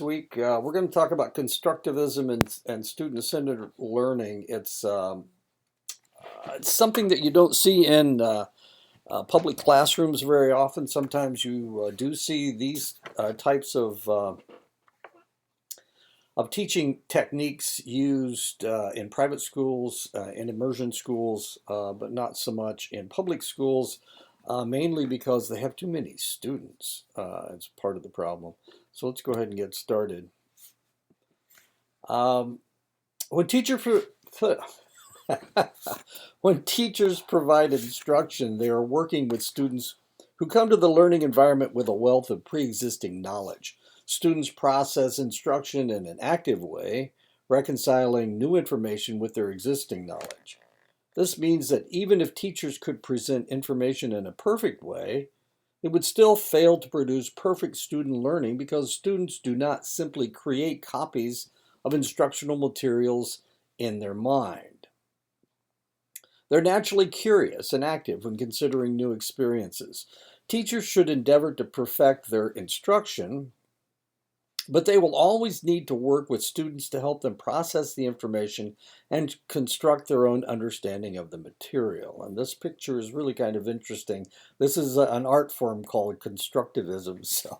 Week, we're going to talk about constructivism and student-centered learning. It's something that you don't see in public classrooms very often. Sometimes you do see these types of teaching techniques used in private schools, in immersion schools, but not so much in public schools, mainly because they have too many students. It's part of the problem. So let's go ahead and get started. Um, when teacher when teachers provide instruction, they are working with students who come to the learning environment with a wealth of pre-existing knowledge. Students process instruction in an active way, reconciling new information with their existing knowledge. This means that even if teachers could present information in a perfect way, it would still fail to produce perfect student learning because students do not simply create copies of instructional materials in their mind. They're naturally curious and active when considering new experiences. Teachers should endeavor to perfect their instruction, but they will always need to work with students to help them process the information and construct their own understanding of the material. And this picture is really kind of interesting. This is an art form called constructivism, so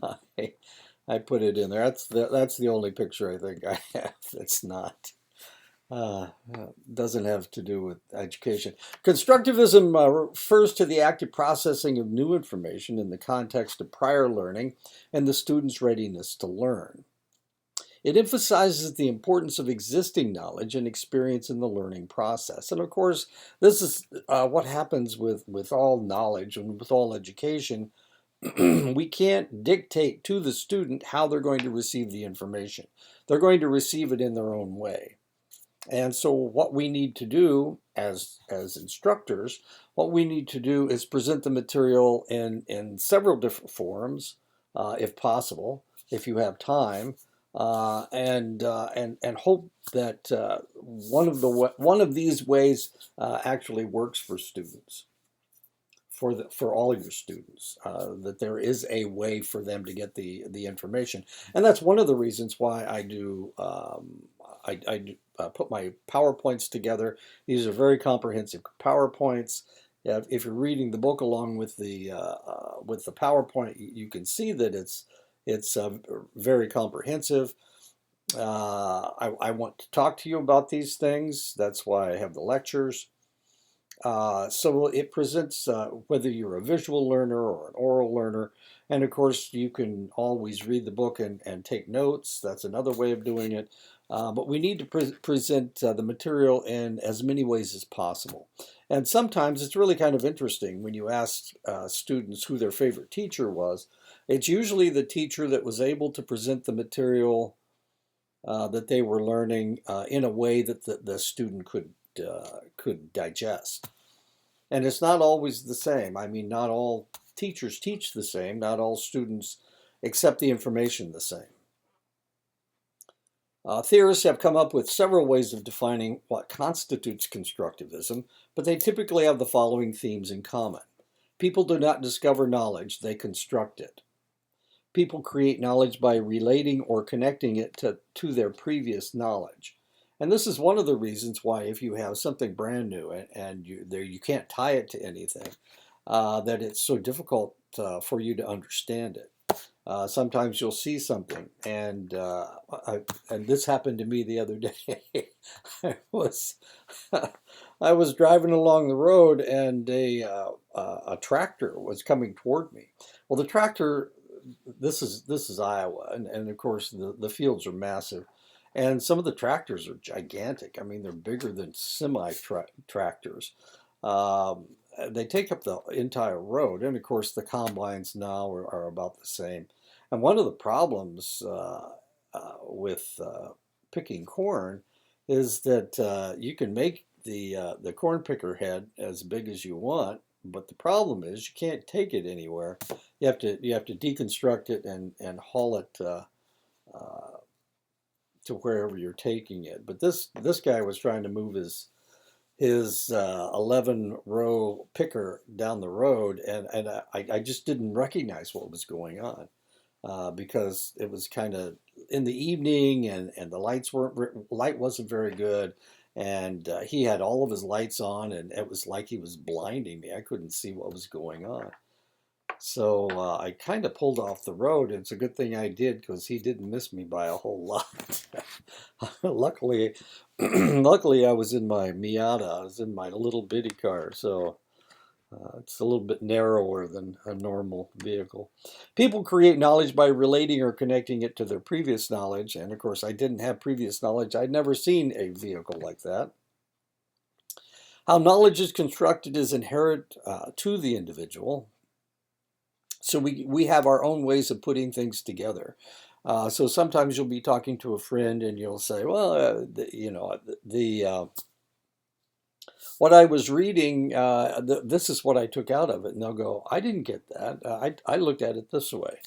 I, I put it in there. That's the only picture I think I have that's not uh, doesn't have to do with education. Constructivism refers to the active processing of new information in the context of prior learning and the student's readiness to learn. It emphasizes the importance of existing knowledge and experience in the learning process. And of course, this is what happens with all knowledge and with all education. We can't dictate to the student how they're going to receive the information. They're going to receive it in their own way. And so what we need to do as instructors, what we need to do is present the material in several different forms, if possible, if you have time, and hope that one of these ways actually works for students, for all your students, that there is a way for them to get the information. And that's one of the reasons why I do put my PowerPoints together. These are very comprehensive PowerPoints. If you're reading the book along with the PowerPoint, you can see that it's very comprehensive. I want to talk to you about these things. That's why I have the lectures. So it presents whether you're a visual learner or an oral learner. And of course, you can always read the book and take notes. That's another way of doing it. But we need to present the material in as many ways as possible. And sometimes it's really kind of interesting when you ask students who their favorite teacher was. It's usually the teacher that was able to present the material that they were learning in a way that the student could digest. And it's not always the same. I mean, not all teachers teach the same. Not all students accept the information the same. Theorists have come up with several ways of defining what constitutes constructivism, but they typically have the following themes in common. People do not discover knowledge, they construct it. People create knowledge by relating or connecting it to their previous knowledge. And this is one of the reasons why if you have something brand new and you can't tie it to anything, that it's so difficult for you to understand it. Sometimes you'll see something, and this happened to me the other day. I was I was driving along the road, and a tractor was coming toward me. Well, the tractor, this is Iowa, and of course the fields are massive, and some of the tractors are gigantic. I mean, they're bigger than tractors. Um, they take up the entire road, and of course the combines now are about the same. And one of the problems with picking corn is that you can make the corn picker head as big as you want, but the problem is you can't take it anywhere. You have to deconstruct it and haul it uh, to wherever you're taking it. But this guy was trying to move his 11 row picker down the road, and I just didn't recognize what was going on. because it was kind of in the evening, and the light wasn't very good, and he had all of his lights on, and it was like he was blinding me. I couldn't see what was going on. So I kind of pulled off the road. It's a good thing I did because he didn't miss me by a whole lot. Luckily, luckily I was in my Miata. I was in my little bitty car, so it's a little bit narrower than a normal vehicle. People create knowledge by relating or connecting it to their previous knowledge, and of course, I didn't have previous knowledge. I'd never seen a vehicle like that. How knowledge is constructed is inherent to the individual. So we have our own ways of putting things together. So sometimes you'll be talking to a friend and you'll say, well, what I was reading, this is what I took out of it. And they'll go, I didn't get that. I looked at it this way.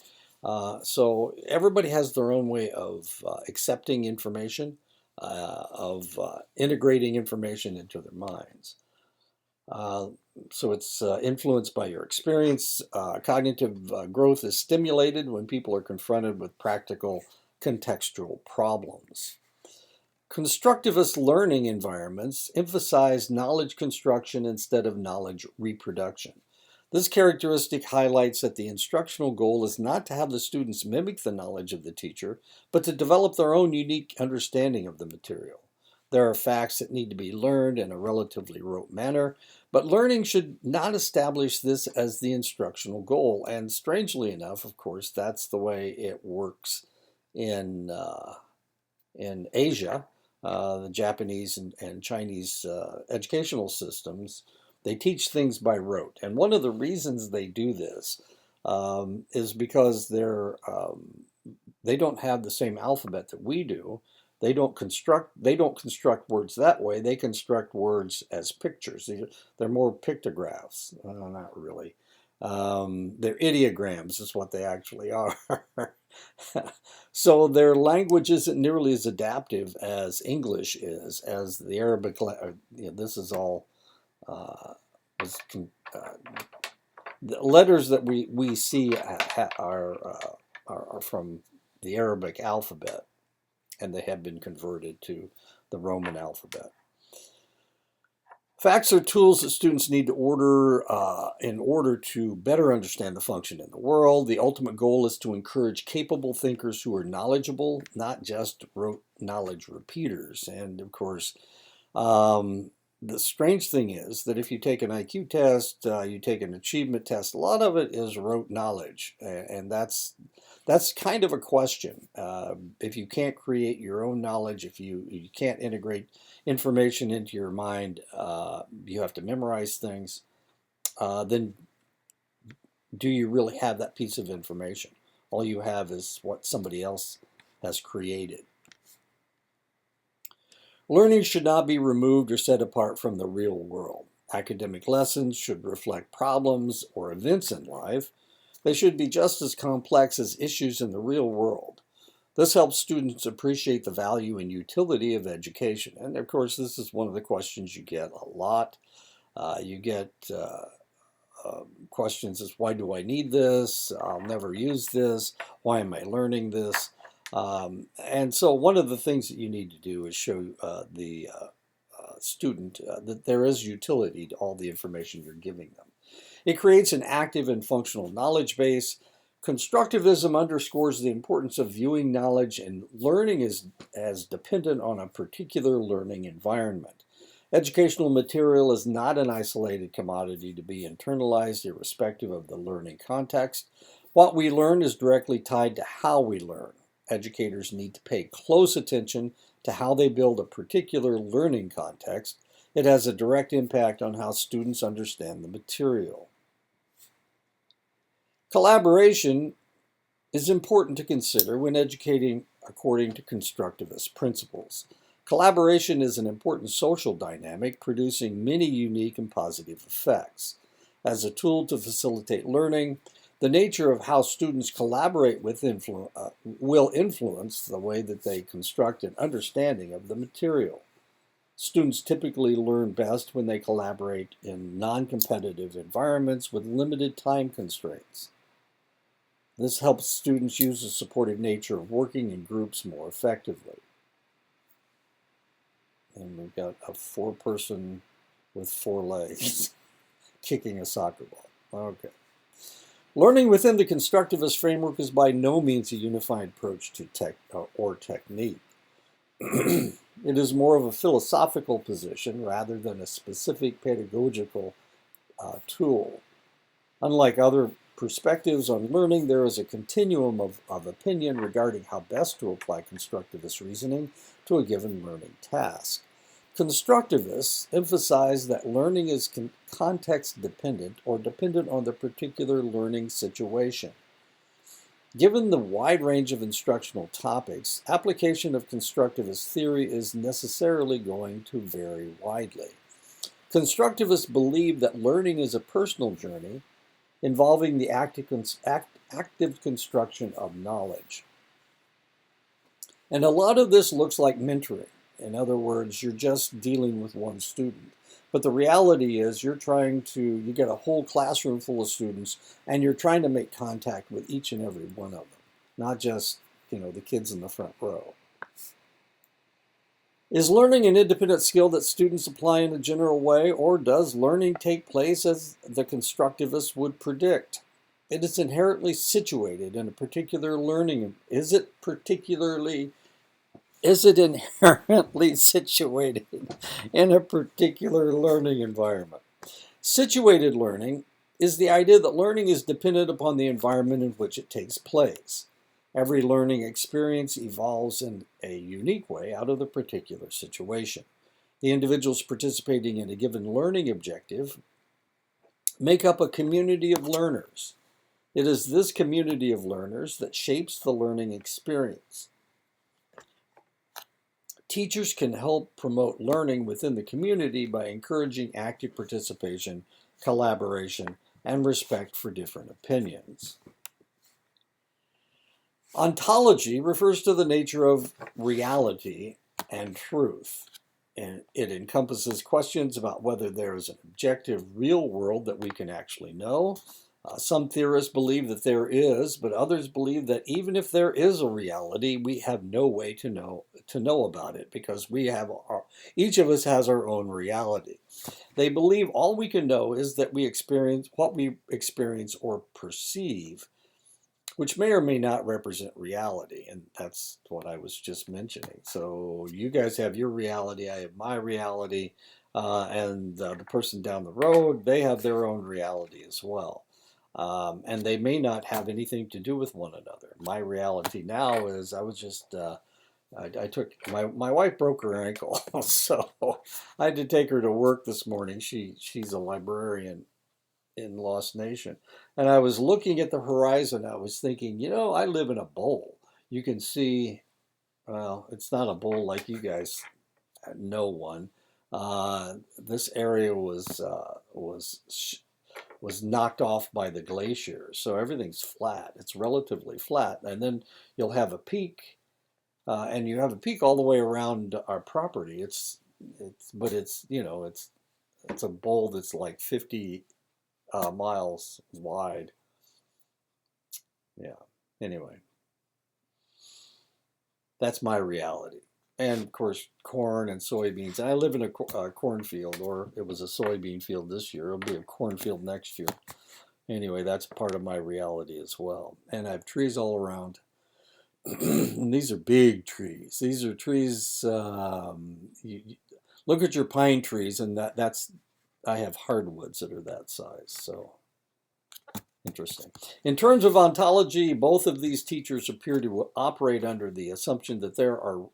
So everybody has their own way of accepting information, of integrating information into their minds. So it's influenced by your experience. Cognitive growth is stimulated when people are confronted with practical contextual problems. Constructivist learning environments emphasize knowledge construction instead of knowledge reproduction. This characteristic highlights that the instructional goal is not to have the students mimic the knowledge of the teacher, but to develop their own unique understanding of the material. There are facts that need to be learned in a relatively rote manner, but learning should not establish this as the instructional goal. And strangely enough, of course, that's the way it works in Asia. The Japanese and Chinese educational systems, they teach things by rote. And one of the reasons they do this is because they don't have the same alphabet that we do. They don't construct words that way. They construct words as pictures. They're more pictographs. Not really. They're ideograms is what they actually are. So their language isn't nearly as adaptive as English is, as the Arabic. This is all the letters that we see are from the Arabic alphabet, and they have been converted to the Roman alphabet. Facts are tools that students need to order in order to better understand the function in the world. The ultimate goal is to encourage capable thinkers who are knowledgeable, not just rote knowledge repeaters. And of course, the strange thing is that if you take an IQ test, you take an achievement test, a lot of it is rote knowledge, and that's kind of a question. If you can't create your own knowledge, if you can't integrate information into your mind, you have to memorize things, then do you really have that piece of information? All you have is what somebody else has created. Learning should not be removed or set apart from the real world. Academic lessons should reflect problems or events in life. They should be just as complex as issues in the real world. This helps students appreciate the value and utility of education. And of course, this is one of the questions you get a lot. You get questions as, why do I need this? I'll never use this. Why am I learning this? And so one of the things that you need to do is show the student that there is utility to all the information you're giving them. It creates an active and functional knowledge base. Constructivism underscores the importance of viewing knowledge and learning as dependent on a particular learning environment. Educational material is not an isolated commodity to be internalized irrespective of the learning context. What we learn is directly tied to how we learn. Educators need to pay close attention to how they build a particular learning context. It has a direct impact on how students understand the material. Collaboration is important to consider when educating according to constructivist principles. Collaboration is an important social dynamic, producing many unique and positive effects. As a tool to facilitate learning, the nature of how students collaborate will influence the way that they construct an understanding of the material. Students typically learn best when they collaborate in non-competitive environments with limited time constraints. This helps students use the supportive nature of working in groups more effectively. And we've got a 4-person with 4 legs kicking a soccer ball. Okay. Learning within the constructivist framework is by no means a unified approach to technique. It is more of a philosophical position rather than a specific pedagogical tool. Unlike other perspectives on learning, there is a continuum of opinion regarding how best to apply constructivist reasoning to a given learning task. Constructivists emphasize that learning is context dependent or dependent on the particular learning situation. Given the wide range of instructional topics, application of constructivist theory is necessarily going to vary widely. Constructivists believe that learning is a personal journey involving the active construction of knowledge. And a lot of this looks like mentoring. In other words, you're just dealing with one student. But the reality is you get a whole classroom full of students and you're trying to make contact with each and every one of them, not just, the kids in the front row. Is learning an independent skill that students apply in a general way, or does learning take place as the constructivists would predict? It is inherently situated in a particular learning. Is it inherently situated in a particular learning environment? Situated learning is the idea that learning is dependent upon the environment in which it takes place. Every learning experience evolves in a unique way out of the particular situation. The individuals participating in a given learning objective make up a community of learners. It is this community of learners that shapes the learning experience. Teachers can help promote learning within the community by encouraging active participation, collaboration, and respect for different opinions. Ontology refers to the nature of reality and truth, and it encompasses questions about whether there is an objective real world that we can actually know. Some theorists believe that there is, but others believe that even if there is a reality, we have no way to know about it because each of us has our own reality. They believe all we can know is that we experience what we experience or perceive, which may or may not represent reality. And that's what I was just mentioning. So you guys have your reality, I have my reality, and the person down the road, they have their own reality as well. And they may not have anything to do with one another. My reality now is I took, my wife broke her ankle, so I had to take her to work this morning. She's a librarian in Lost Nation. And I was looking at the horizon. I was thinking, I live in a bowl. You can see, well, it's not a bowl like you guys know one. This area was knocked off by the glacier, so everything's flat. It's relatively flat, and then you'll have a peak, and you have a peak all the way around our property. It's a bowl that's like 50 miles wide. Yeah. Anyway, that's my reality. And of course, corn and soybeans. I live in a cornfield, or it was a soybean field this year. It'll be a cornfield next year. Anyway, that's part of my reality as well. And I have trees all around. And these are big trees. These are trees. Look at your pine trees, and I have hardwoods that are that size. So interesting. In terms of ontology, both of these teachers appear to operate under the assumption that there are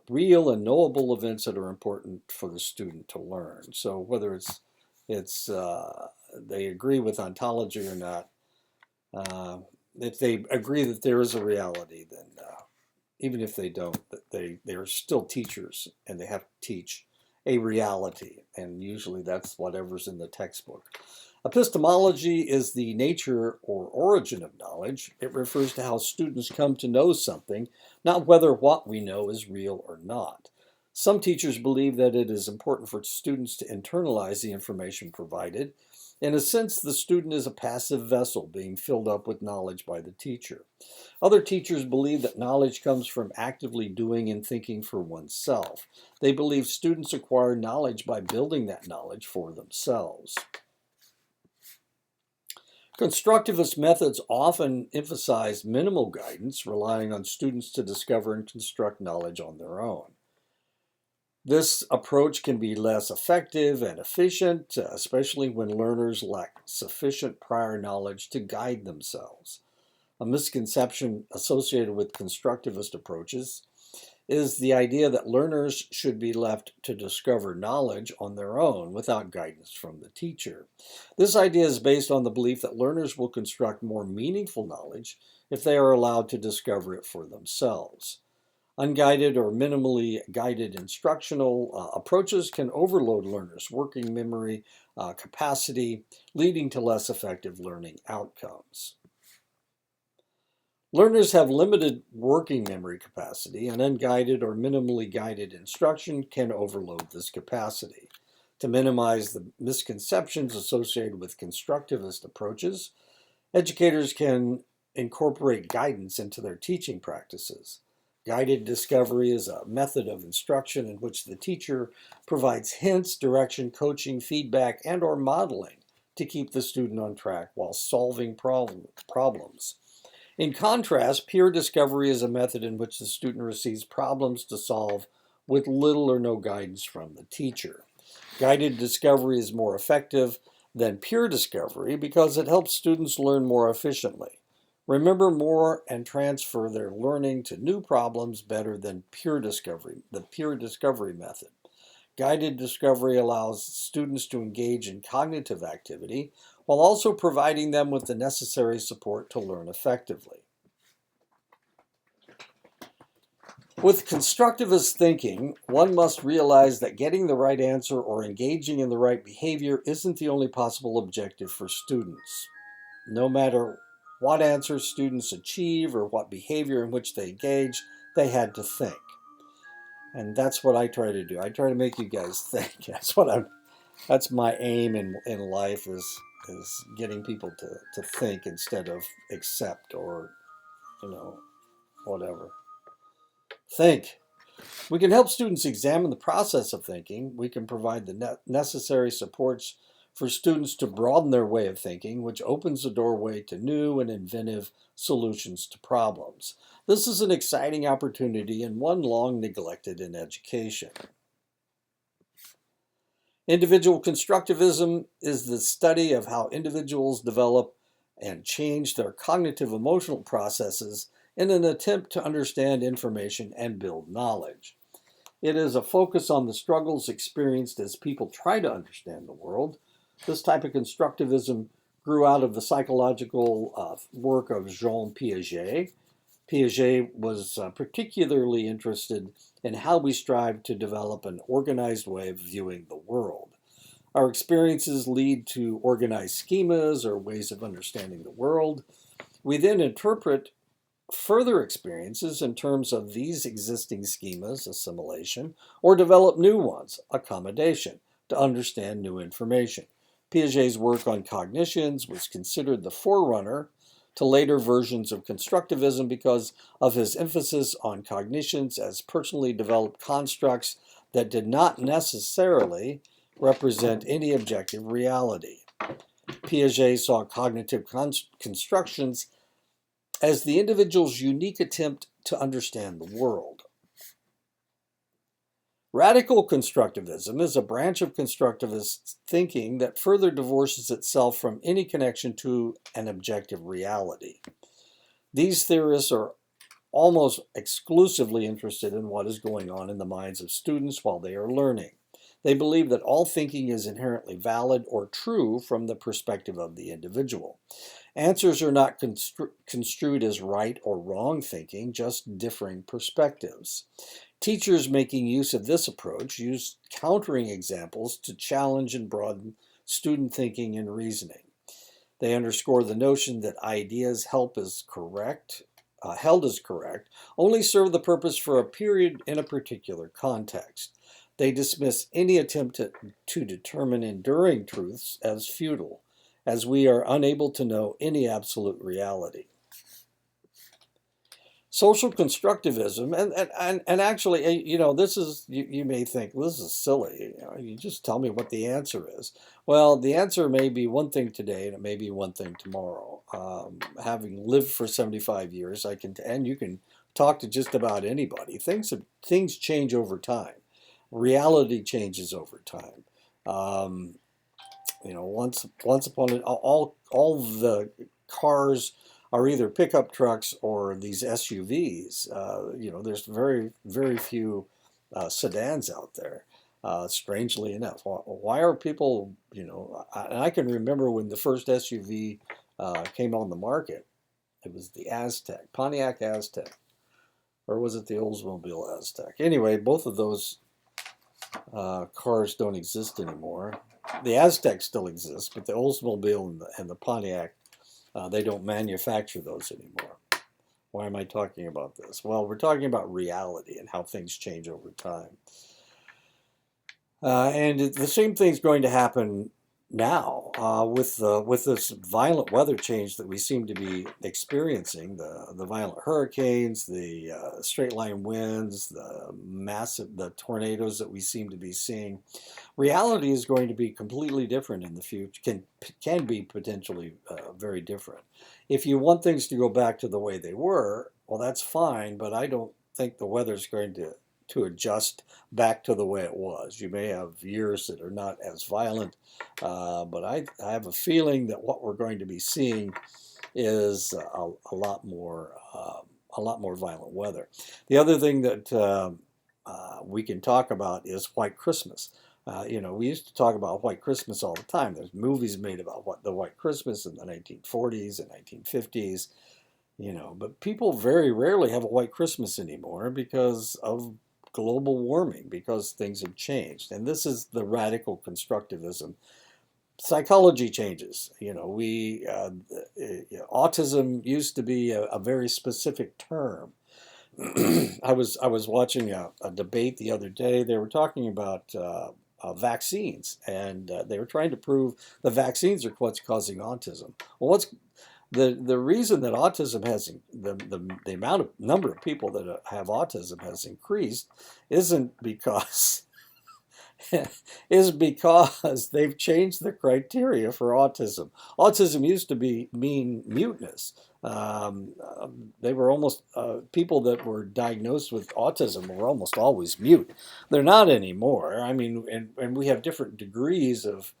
real and knowable events that are important for the student to learn. So whether it's they agree with ontology or not, if they agree that there is a reality, then even if they don't, they are still teachers and they have to teach a reality, and usually that's whatever's in the textbook. Epistemology is the nature or origin of knowledge. It refers to how students come to know something, not whether what we know is real or not. Some teachers believe that it is important for students to internalize the information provided, In a sense, the student is a passive vessel being filled up with knowledge by the teacher. Other teachers believe that knowledge comes from actively doing and thinking for oneself. They believe students acquire knowledge by building that knowledge for themselves. Constructivist methods often emphasize minimal guidance, relying on students to discover and construct knowledge on their own. This approach can be less effective and efficient, especially when learners lack sufficient prior knowledge to guide themselves. A misconception associated with constructivist approaches is the idea that learners should be left to discover knowledge on their own without guidance from the teacher. This idea is based on the belief that learners will construct more meaningful knowledge if they are allowed to discover it for themselves. Unguided or minimally guided instructional approaches can overload learners' working memory capacity, leading to less effective learning outcomes. Learners have limited working memory capacity, and unguided or minimally guided instruction can overload this capacity. To minimize the misconceptions associated with constructivist approaches, educators can incorporate guidance into their teaching practices. Guided discovery is a method of instruction in which the teacher provides hints, direction, coaching, feedback, and/or modeling to keep the student on track while solving problems. In contrast, peer discovery is a method in which the student receives problems to solve with little or no guidance from the teacher. Guided discovery is more effective than peer discovery because it helps students learn more efficiently, remember more, and transfer their learning to new problems better than the peer discovery method. Guided discovery allows students to engage in cognitive activity while also providing them with the necessary support to learn effectively. With constructivist thinking, one must realize that getting the right answer or engaging in the right behavior isn't the only possible objective for students. No matter what answer students achieve or what behavior in which they engage, they had to think. And that's what I try to do. I try to make you guys think. That's my aim in life is getting people to think instead of accept or, whatever. Think. We can help students examine the process of thinking. We can provide the necessary supports for students to broaden their way of thinking, which opens the doorway to new and inventive solutions to problems. This is an exciting opportunity and one long neglected in education. Individual constructivism is the study of how individuals develop and change their cognitive emotional processes in an attempt to understand information and build knowledge. It is a focus on the struggles experienced as people try to understand the world. This type of constructivism grew out of the psychological work of Jean Piaget. Piaget was particularly interested in how we strive to develop an organized way of viewing the world. Our experiences lead to organized schemas or ways of understanding the world. We then interpret further experiences in terms of these existing schemas, assimilation, or develop new ones, accommodation, to understand new information. Piaget's work on cognitions was considered the forerunner to later versions of constructivism because of his emphasis on cognitions as personally developed constructs that did not necessarily represent any objective reality. Piaget saw cognitive constructions as the individual's unique attempt to understand the world. Radical constructivism is a branch of constructivist thinking that further divorces itself from any connection to an objective reality. These theorists are almost exclusively interested in what is going on in the minds of students while they are learning. They believe that all thinking is inherently valid or true from the perspective of the individual. Answers are not construed as right or wrong thinking, just differing perspectives. Teachers making use of this approach use countering examples to challenge and broaden student thinking and reasoning. They underscore the notion that ideas held as correct only serve the purpose for a period in a particular context. They dismiss any attempt to determine enduring truths as futile. as we are unable to know any absolute reality. Social constructivism, and actually, this is, you may think, well, this is silly. You just tell me what the answer is. Well, the answer may be one thing today, and it may be one thing tomorrow. Having lived for 75 years, and you can talk to just about anybody. Things change over time. Reality changes over time. Once upon all the cars are either pickup trucks or these SUVs. There's very, very few sedans out there. Strangely enough, why are people? I can remember when the first SUV came on the market. It was the Aztek, Pontiac Aztek, or was it the Oldsmobile Aztek? Anyway, both of those cars don't exist anymore. The Aztek still exists, but the Oldsmobile and the Pontiac, they don't manufacture those anymore. Why am I talking about this? Well, we're talking about reality and how things change over time. And the same thing's going to happen now with this violent weather change that we seem to be experiencing, the violent hurricanes, the straight line winds, the tornadoes that we seem to be seeing. Reality is going to be completely different in the future, can be potentially very different. If you want things to go back to the way they were, well, that's fine, but I don't think the weather's going to adjust back to the way it was. You may have years that are not as violent, but I have a feeling that what we're going to be seeing is a lot more violent weather. The other thing that we can talk about is White Christmas. We used to talk about White Christmas all the time. There's movies made about the White Christmas in the 1940s and 1950s. But people very rarely have a White Christmas anymore because of global warming, because things have changed. And this is the radical constructivism. Psychology changes. Autism used to be a very specific term. I was watching a debate the other day. They were talking about vaccines, and they were trying to prove the vaccines are what's causing autism. Well, what's the reason that autism has the number of people that have autism has increased isn't because is because they've changed the criteria for autism. Autism used to mean muteness. They were almost people that were diagnosed with autism were almost always mute. They're not anymore. I mean, and we have different degrees of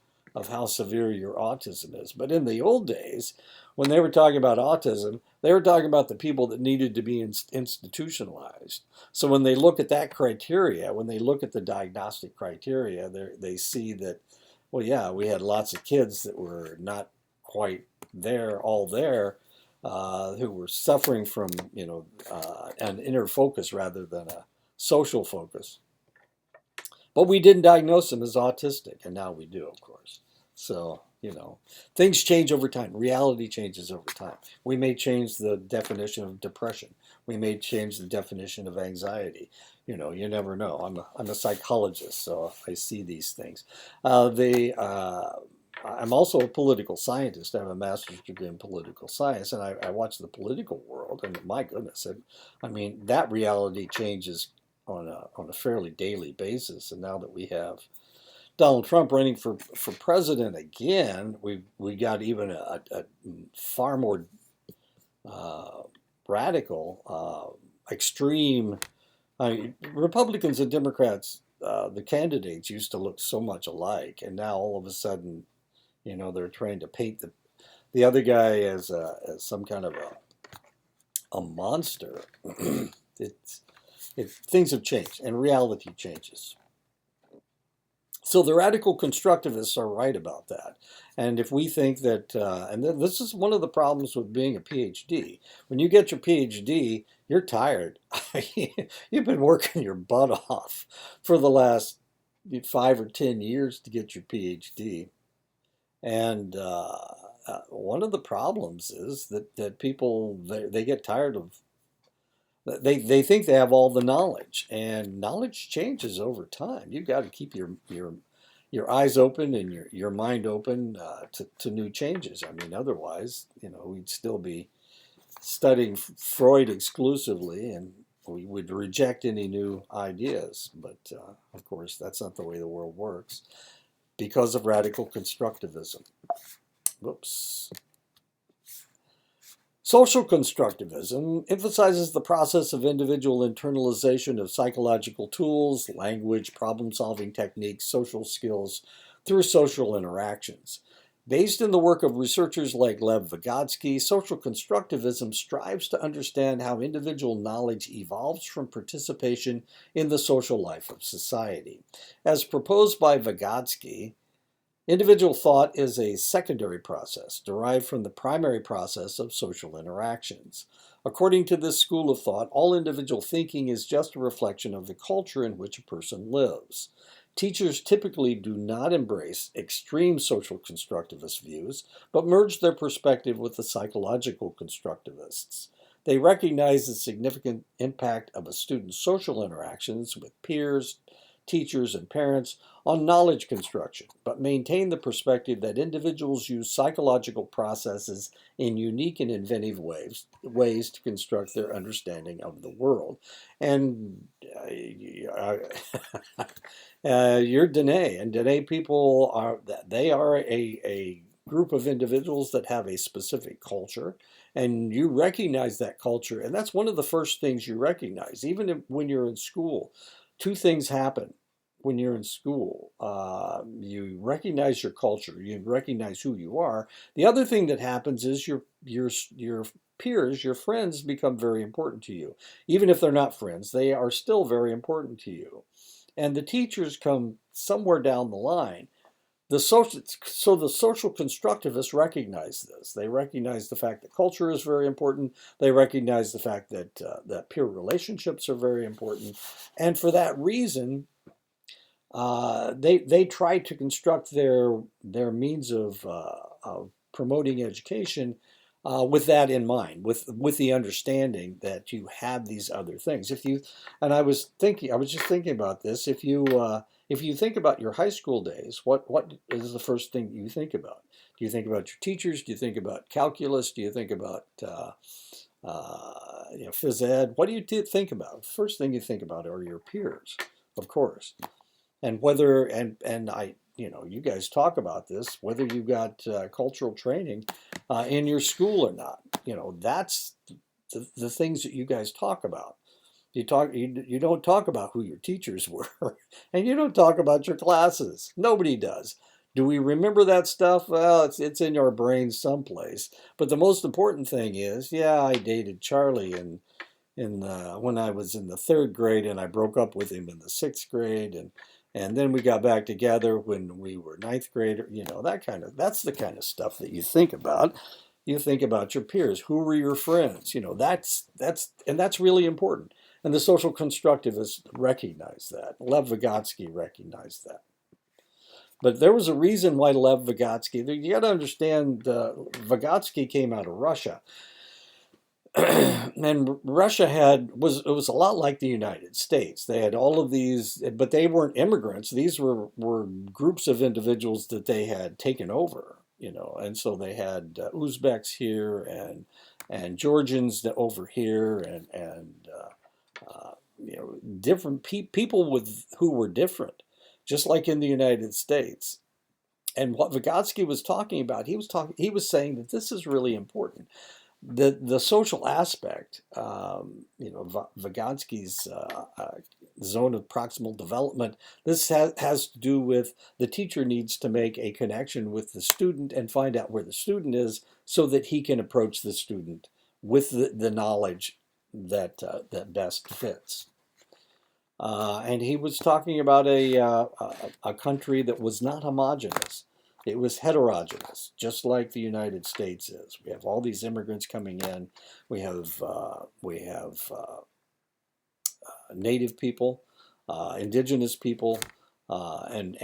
how severe your autism is. But in the old days, when they were talking about autism, they were talking about the people that needed to be institutionalized. So when they look at that criteria, when they look at the diagnostic criteria, they see that, well, yeah, we had lots of kids that were not quite all there, who were suffering from, an inner focus rather than a social focus. But we didn't diagnose them as autistic, and now we do, of course. So, things change over time. Reality changes over time. We may change the definition of depression. We may change the definition of anxiety. You never know. I'm a psychologist, so I see these things. I'm also a political scientist. I have a master's degree in political science, and I watch the political world, and my goodness, that reality changes on a fairly daily basis. And now that we have Donald Trump running for president again, we got even a far more radical, extreme. Republicans and Democrats, the candidates used to look so much alike, and now all of a sudden, they're trying to paint the other guy as some kind of a monster. Things have changed, and reality changes. So the radical constructivists are right about that. And if we think that, and this is one of the problems with being a PhD, when you get your PhD, you're tired. You've been working your butt off for the last 5 or 10 years to get your PhD. And one of the problems is that people, they get tired of, they think they have all the knowledge, and knowledge changes over time. You've got to keep your your eyes open and your mind open to new changes. I mean, otherwise, we'd still be studying Freud exclusively, and we would reject any new ideas. But of course, that's not the way the world works because of radical constructivism. Whoops. Social constructivism emphasizes the process of individual internalization of psychological tools, language, problem-solving techniques, social skills through social interactions. Based in the work of researchers like Lev Vygotsky, social constructivism strives to understand how individual knowledge evolves from participation in the social life of society. As proposed by Vygotsky, individual thought is a secondary process derived from the primary process of social interactions. According to this school of thought, all individual thinking is just a reflection of the culture in which a person lives. Teachers typically do not embrace extreme social constructivist views, but merge their perspective with the psychological constructivists. They recognize the significant impact of a student's social interactions with peers, teachers, and parents on knowledge construction, but maintain the perspective that individuals use psychological processes in unique and inventive ways to construct their understanding of the world. And you're Dene, and Dene people are a group of individuals that have a specific culture, and you recognize that culture, and that's one of the first things you recognize, even when you're in school. Two things happen when you're in school. You recognize your culture, you recognize who you are. The other thing that happens is your peers, your friends become very important to you. Even if they're not friends, they are still very important to you. And the teachers come somewhere down the line. So the social constructivists recognize this. They recognize the fact that culture is very important. They recognize the fact that peer relationships are very important, and for that reason, they try to construct their means of promoting education with that in mind, with the understanding that you have these other things. And I was just thinking about this. If you think about your high school days, what is the first thing you think about? Do you think about your teachers? Do you think about calculus? Do you think about phys ed? What do you think about? First thing you think about are your peers, of course, and whether and I you guys talk about this, whether you got cultural training in your school or not. That's the things that you guys talk about. You don't talk about who your teachers were, and you don't talk about your classes. Nobody does. Do we remember that stuff? Well, it's in our brains someplace. But the most important thing is, yeah, I dated Charlie in when I was in the third grade, and I broke up with him in the sixth grade, and then we got back together when we were ninth grade. That's the kind of stuff that you think about. You think about your peers. Who were your friends? That's really important. And the social constructivists recognize that. Lev Vygotsky recognized that. But there was a reason why Lev Vygotsky, you got to understand, Vygotsky came out of Russia. And Russia it was a lot like the United States. They had all of these, but they weren't immigrants. These were groups of individuals that they had taken over, and so they had Uzbeks here and Georgians over here and different people who were different, just like in the United States. And what Vygotsky was talking about, he was saying that this is really important. The social aspect, Vygotsky's zone of proximal development, this has to do with the teacher needs to make a connection with the student and find out where the student is so that he can approach the student with the knowledge that best fits. And he was talking about a country that was not homogenous. It was heterogeneous, just like the United States is. We have all these immigrants coming in. We have native people, indigenous people, and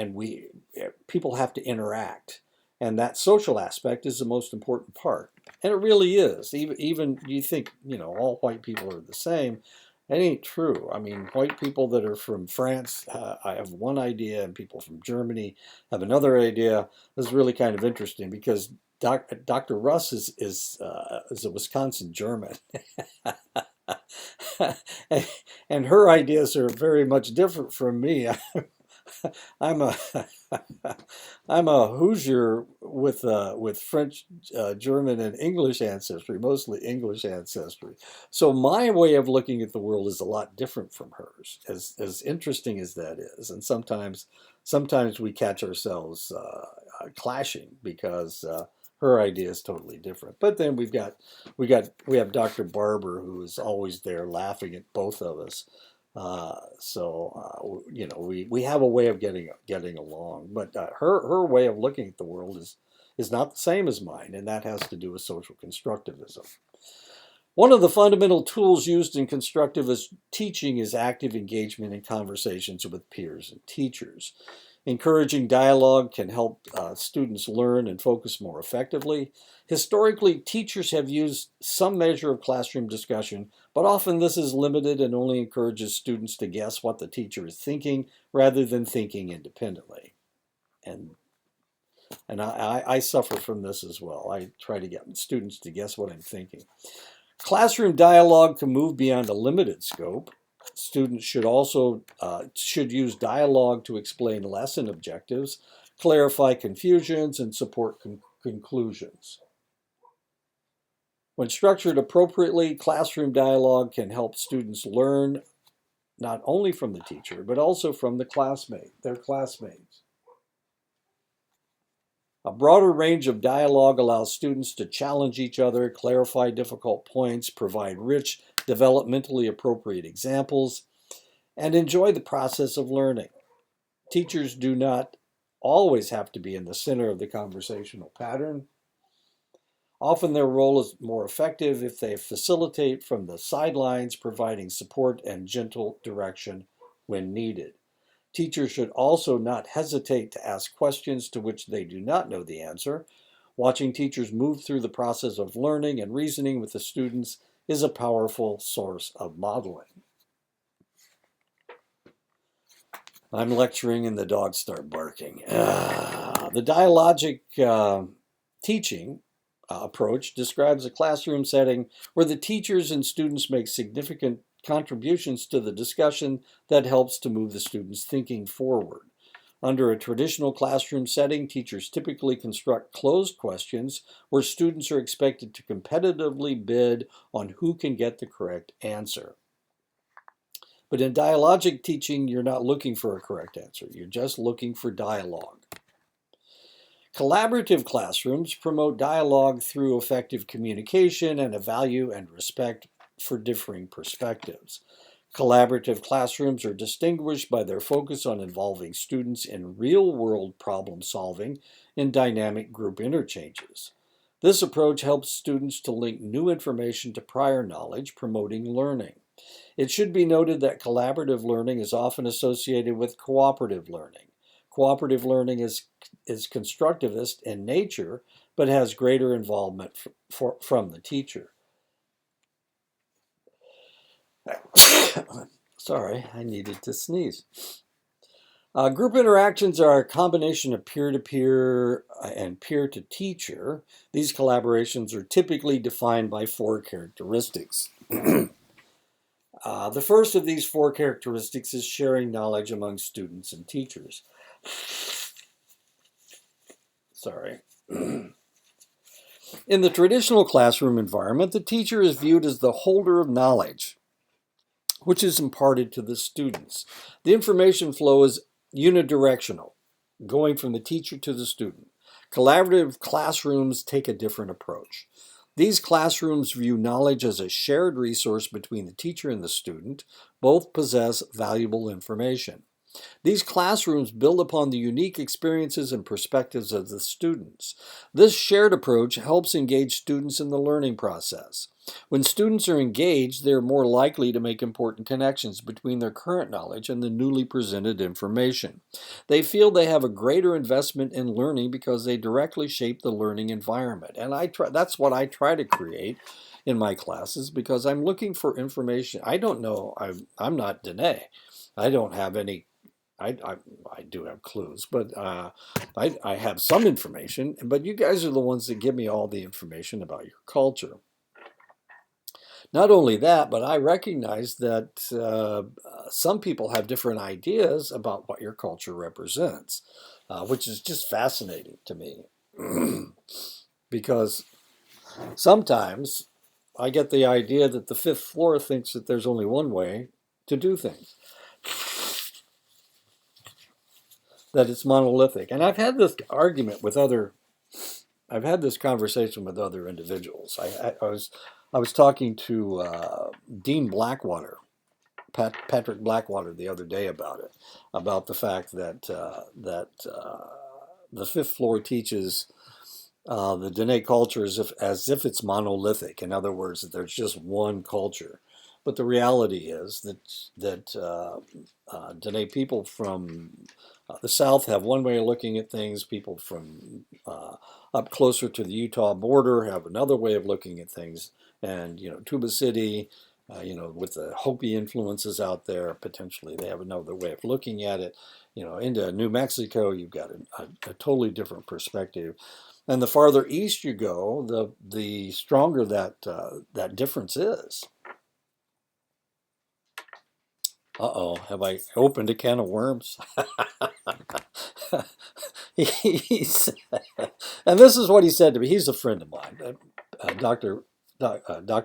people have to interact. And that social aspect is the most important part. And it really is. Even you think, all white people are the same. It ain't true. I mean, white people that are from France, I have one idea, and people from Germany have another idea. This is really kind of interesting because Dr. Russ is a Wisconsin German, and her ideas are very much different from me. I'm a I'm a Hoosier with French, German, and English ancestry, mostly English ancestry. So my way of looking at the world is a lot different from hers, as interesting as that is. And sometimes we catch ourselves clashing because her idea is totally different. But then we have Dr. Barber, who is always there laughing at both of us. You know, we have a way of getting along, but her way of looking at the world is not the same as mine, and that has to do with social constructivism. One of the fundamental tools used in constructivist teaching is active engagement in conversations with peers and teachers. Encouraging dialogue can help students learn and focus more effectively. Historically, teachers have used some measure of classroom discussion, but often this is limited and only encourages students to guess what the teacher is thinking rather than thinking independently. And I suffer from this as well. I try to get students to guess what I'm thinking. Classroom dialogue can move beyond a limited scope. Students should use dialogue to explain lesson objectives, clarify confusions, and support conclusions. When structured appropriately, classroom dialogue can help students learn not only from the teacher, but also from their classmates. A broader range of dialogue allows students to challenge each other, clarify difficult points, provide rich, developmentally appropriate examples, and enjoy the process of learning. Teachers do not always have to be in the center of the conversational pattern. Often their role is more effective if they facilitate from the sidelines, providing support and gentle direction when needed. Teachers should also not hesitate to ask questions to which they do not know the answer. Watching teachers move through the process of learning and reasoning with the students is a powerful source of modeling. I'm lecturing and the dogs start barking. The dialogic teaching approach describes a classroom setting where the teachers and students make significant contributions to the discussion that helps to move the students' thinking forward. Under a traditional classroom setting, teachers typically construct closed questions where students are expected to competitively bid on who can get the correct answer. But in dialogic teaching, you're not looking for a correct answer. You're just looking for dialogue. Collaborative classrooms promote dialogue through effective communication and a value and respect for differing perspectives. Collaborative classrooms are distinguished by their focus on involving students in real-world problem solving in dynamic group interchanges. This approach helps students to link new information to prior knowledge, promoting learning. It should be noted that collaborative learning is often associated with cooperative learning. Cooperative learning is constructivist in nature, but has greater involvement from the teacher. Sorry, I needed to sneeze. Group interactions are a combination of peer-to-peer and peer-to-teacher. These collaborations are typically defined by 4 characteristics. The first of these 4 characteristics is sharing knowledge among students and teachers. Sorry. In the traditional classroom environment, the teacher is viewed as the holder of knowledge, which is imparted to the students. The information flow is unidirectional, going from the teacher to the student. Collaborative classrooms take a different approach. These classrooms view knowledge as a shared resource between the teacher and the student. Both possess valuable information. These classrooms build upon the unique experiences and perspectives of the students. This shared approach helps engage students in the learning process. When students are engaged, they are more likely to make important connections between their current knowledge and the newly presented information. They feel they have a greater investment in learning because they directly shape the learning environment. And that's what I try to create in my classes because I'm looking for information. I don't know. I'm not Danae. I don't have any. I do have clues, but I have some information. But you guys are the ones that give me all the information about your culture. Not only that, but I recognize that some people have different ideas about what your culture represents, which is just fascinating to me. Because sometimes I get the idea that the fifth floor thinks that there's only one way to do things, that it's monolithic. And I've had this argument with other, I've had this conversation with other individuals. I was talking to Dean Blackwater, Patrick Blackwater, the other day about it, about the fact that the fifth floor teaches the Dene culture as if it's monolithic. In other words, that there's just one culture. But the reality is that Dene people from the South have one way of looking at things. People from up closer to the Utah border have another way of looking at things. And Tuba City, with the Hopi influences out there, potentially they have another way of looking at it. Into New Mexico, you've got a totally different perspective. And the farther east you go, the stronger that difference is. Uh-oh, have I opened a can of worms? And this is what he said to me. He's a friend of mine, Dr.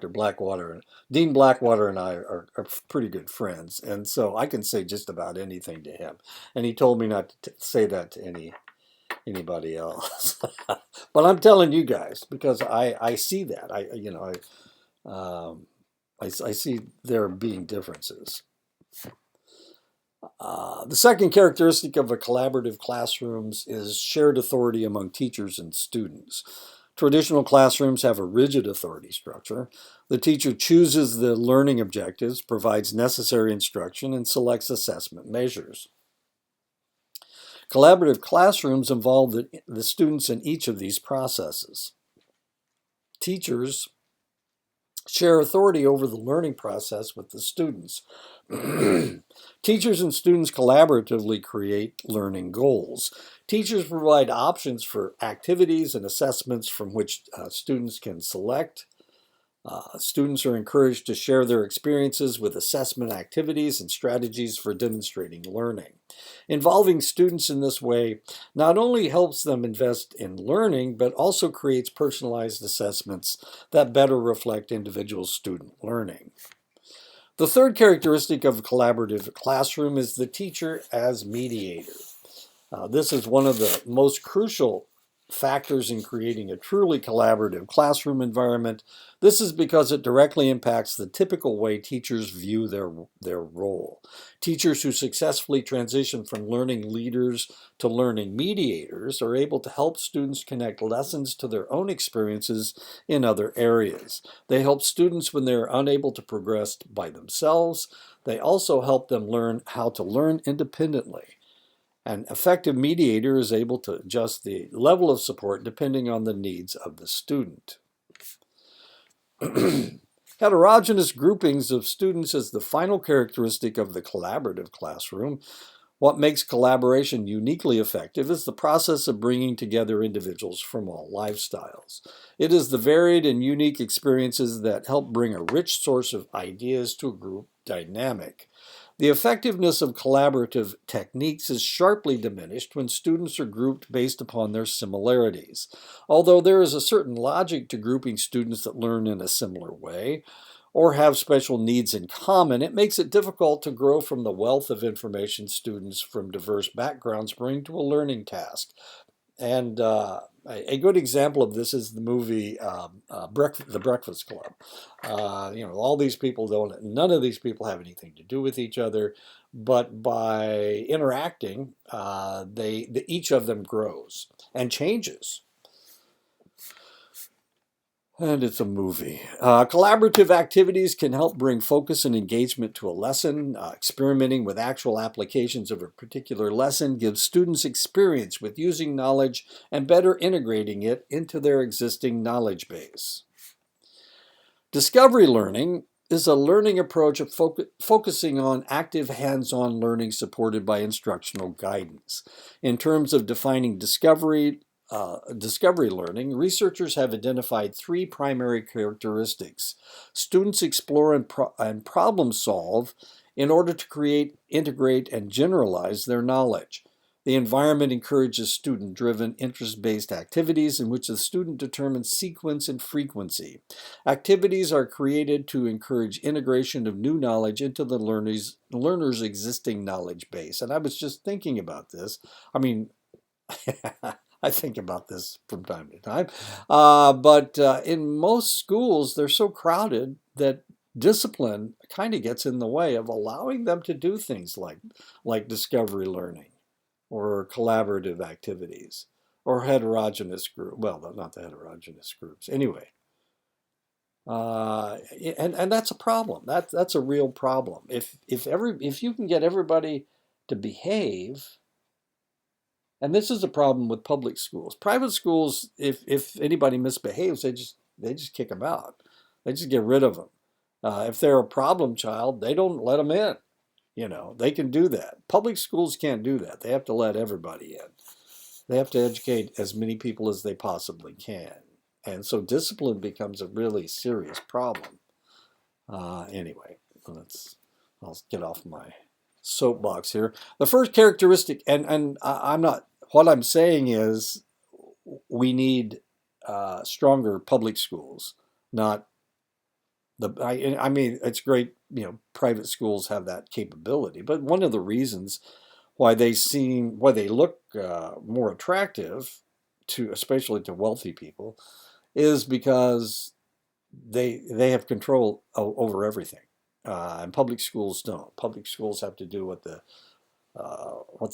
Blackwater. Dean Blackwater and I are pretty good friends, and so I can say just about anything to him. And he told me not to say that to anybody else. But I'm telling you guys because I see that. I see there being differences. The second characteristic of a collaborative classrooms is shared authority among teachers and students. Traditional classrooms have a rigid authority structure. The teacher chooses the learning objectives, provides necessary instruction, and selects assessment measures. Collaborative classrooms involve the students in each of these processes. Teachers share authority over the learning process with the students. Teachers and students collaboratively create learning goals. Teachers provide options for activities and assessments from which students can select. Students are encouraged to share their experiences with assessment activities and strategies for demonstrating learning. Involving students in this way not only helps them invest in learning, but also creates personalized assessments that better reflect individual student learning. The third characteristic of a collaborative classroom is the teacher as mediator. This is one of the most crucial factors in creating a truly collaborative classroom environment. This is because it directly impacts the typical way teachers view their role. Teachers who successfully transition from learning leaders to learning mediators are able to help students connect lessons to their own experiences in other areas. They help students when they're unable to progress by themselves. They also help them learn how to learn independently. An effective mediator is able to adjust the level of support depending on the needs of the student. Heterogeneous groupings of students is the final characteristic of the collaborative classroom. What makes collaboration uniquely effective is the process of bringing together individuals from all lifestyles. It is the varied and unique experiences that help bring a rich source of ideas to a group dynamic. The effectiveness of collaborative techniques is sharply diminished when students are grouped based upon their similarities. Although there is a certain logic to grouping students that learn in a similar way or have special needs in common, it makes it difficult to grow from the wealth of information students from diverse backgrounds bring to a learning task. And a good example of this is the movie The Breakfast Club. All these people none of these people have anything to do with each other, but by interacting, each of them grows and changes. And it's a movie. Collaborative activities can help bring focus and engagement to a lesson. Experimenting with actual applications of a particular lesson gives students experience with using knowledge and better integrating it into their existing knowledge base. Discovery learning is a learning approach of focusing on active hands-on learning supported by instructional guidance. In terms of defining discovery learning, researchers have identified three primary characteristics. Students explore and problem solve in order to create, integrate, and generalize their knowledge. The environment encourages student-driven, interest-based activities in which the student determines sequence and frequency. Activities are created to encourage integration of new knowledge into the learner's existing knowledge base. And I was just thinking about this. I mean, I think about this from time to time. But in most schools, they're so crowded that discipline kind of gets in the way of allowing them to do things like discovery learning or collaborative activities or heterogeneous group. Well, not the heterogeneous groups. Anyway, and that's a problem. That's a real problem. If you can get everybody to behave, and this is a problem with public schools. Private schools, if anybody misbehaves, they just kick them out. They just get rid of them. If they're a problem child, they don't let them in. You know, they can do that. Public schools can't do that. They have to let everybody in. They have to educate as many people as they possibly can. And so discipline becomes a really serious problem. Anyway, I'll get off my soapbox here. The first characteristic, and I'm not, what I'm saying is we need stronger public schools, not I mean, it's great, private schools have that capability, but one of the reasons why they look more attractive especially to wealthy people, is because they have control over everything, and public schools don't. Public schools have to do what the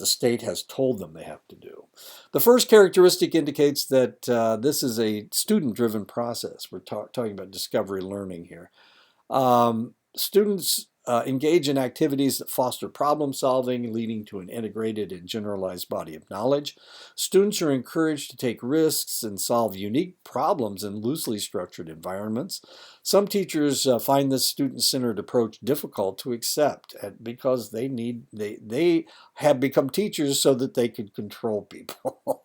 state has told them they have to do. The first characteristic indicates that this is a student-driven process. We're talking about discovery learning here. Students engage in activities that foster problem solving, leading to an integrated and generalized body of knowledge. Students are encouraged to take risks and solve unique problems in loosely structured environments. Some teachers find this student-centered approach difficult to accept because they have become teachers so that they could control people.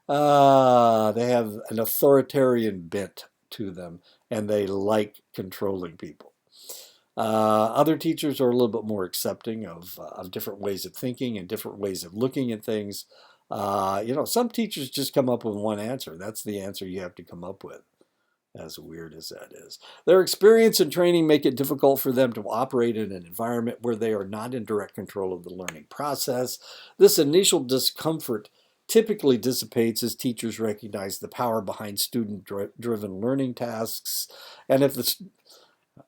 They have an authoritarian bent to them, and they like controlling people. Other teachers are a little bit more accepting of different ways of thinking and different ways of looking at things. Some teachers just come up with one answer. That's the answer you have to come up with, as weird as that is. Their experience and training make it difficult for them to operate in an environment where they are not in direct control of the learning process. This initial discomfort typically dissipates as teachers recognize the power behind student-driven learning tasks. And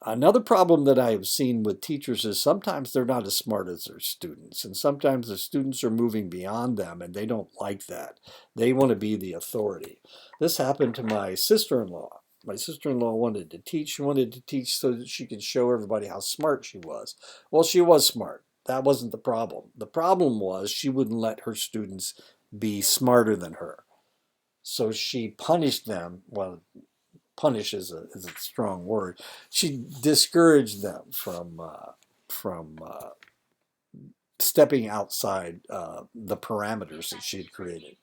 another problem that I have seen with teachers is sometimes they're not as smart as their students, and sometimes the students are moving beyond them, and they don't like that. They want to be the authority. This happened to my sister-in-law. My sister-in-law wanted to teach. She wanted to teach so that she could show everybody how smart she was. Well, she was smart. That wasn't the problem. The problem was she wouldn't let her students be smarter than her. So she punished them. Well, punish is a strong word. She discouraged them from stepping outside the parameters that she had created.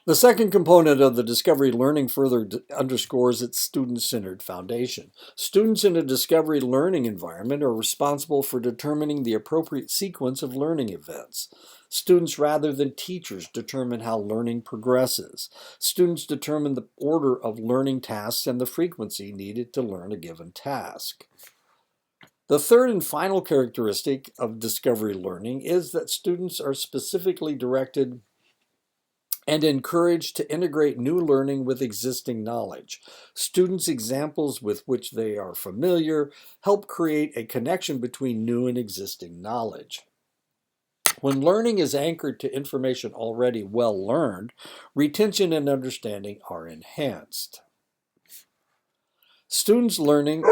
The second component of the discovery learning further underscores its student-centered foundation. Students in a discovery learning environment are responsible for determining the appropriate sequence of learning events. Students, rather than teachers, determine how learning progresses. Students determine the order of learning tasks and the frequency needed to learn a given task. The third and final characteristic of discovery learning is that students are specifically directed and encouraged to integrate new learning with existing knowledge. Students' examples with which they are familiar help create a connection between new and existing knowledge. When learning is anchored to information already well learned, retention and understanding are enhanced. Students learning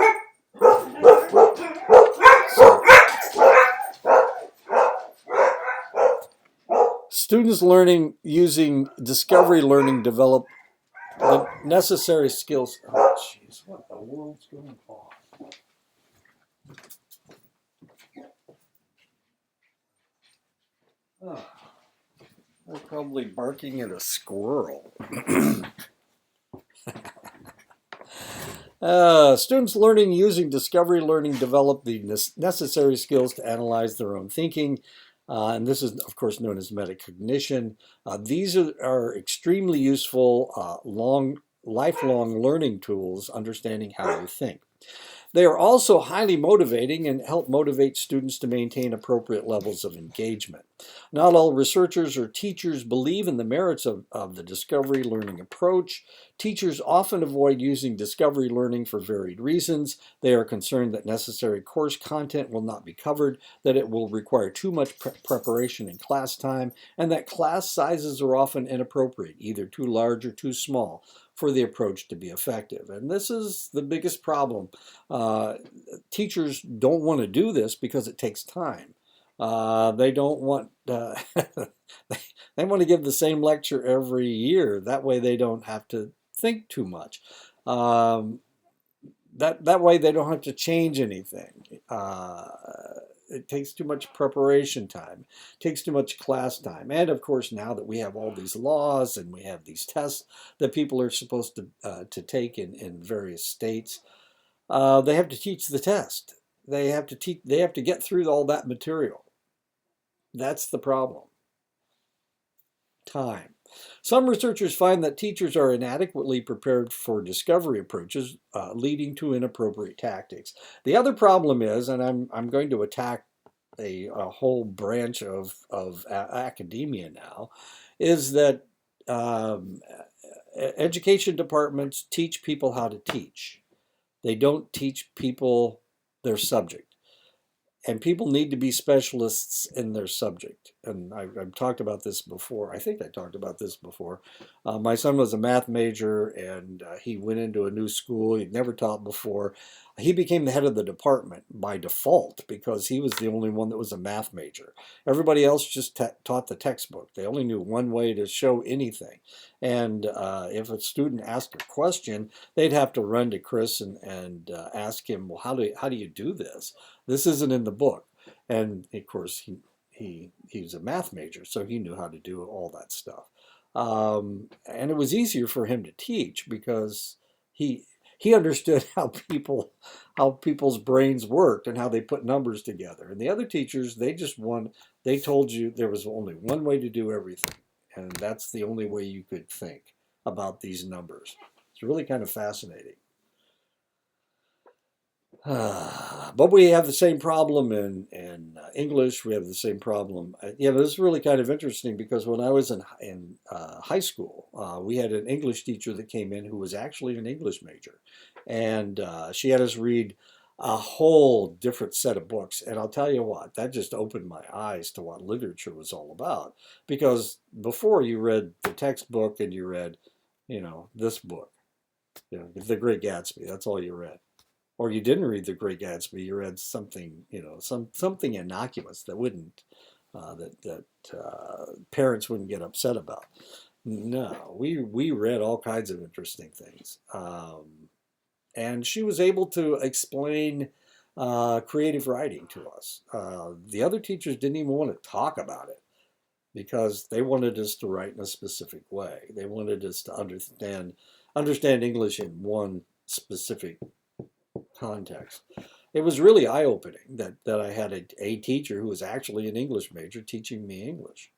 using discovery learning develop The necessary skills. Oh, jeez, what the world's going on? Oh, they're probably barking at a squirrel. Students learning using discovery learning develop the necessary skills to analyze their own thinking. And this is, of course, known as metacognition. These are extremely useful, lifelong learning tools, understanding how you think. They are also highly motivating and help motivate students to maintain appropriate levels of engagement. Not all researchers or teachers believe in the merits of the discovery learning approach. Teachers often avoid using discovery learning for varied reasons. They are concerned that necessary course content will not be covered, that it will require too much preparation in class time, and that class sizes are often inappropriate, either too large or too small, for the approach to be effective. And this is the biggest problem. Teachers don't want to do this because it takes time. They don't want, they want to give the same lecture every year. That way they don't have to think too much. That way they don't have to change anything. It takes too much preparation time, takes too much class time. And of course, now that we have all these laws and we have these tests that people are supposed to take in various states, they have to teach the test. They have to teach. They have to get through all that material. That's the problem. Time. Some researchers find that teachers are inadequately prepared for discovery approaches, leading to inappropriate tactics. The other problem is, and I'm going to attack a whole branch of academia now, is that education departments teach people how to teach. They don't teach people their subject. And people need to be specialists in their subject. And I've talked about this before. I think I talked about this before. My son was a math major, and he went into a new school he'd never taught before. He became the head of the department by default because he was the only one that was a math major. Everybody else just taught the textbook. They only knew one way to show anything. And if a student asked a question, they'd have to run to Chris and ask him, well, how do you do this? This isn't in the book. And of course, he's a math major, so he knew how to do all that stuff. And it was easier for him to teach because he understood how people's brains worked and how they put numbers together. And the other teachers, they told you there was only one way to do everything, and that's the only way you could think about these numbers. It's really kind of fascinating. But we have the same problem in English. We have the same problem. Yeah, but this is really kind of interesting because when I was in high school, we had an English teacher that came in who was actually an English major, and she had us read a whole different set of books. And I'll tell you what, that just opened my eyes to what literature was all about. Because before you read the textbook and you read, this book, The Great Gatsby. That's all you read. Or you didn't read The Great Gatsby, you read something, something innocuous that wouldn't, parents wouldn't get upset about. No, we read all kinds of interesting things, and she was able to explain creative writing to us. The other teachers didn't even want to talk about it because they wanted us to write in a specific way. They wanted us to understand English in one specific context. It was really eye-opening that I had a teacher who was actually an English major teaching me English.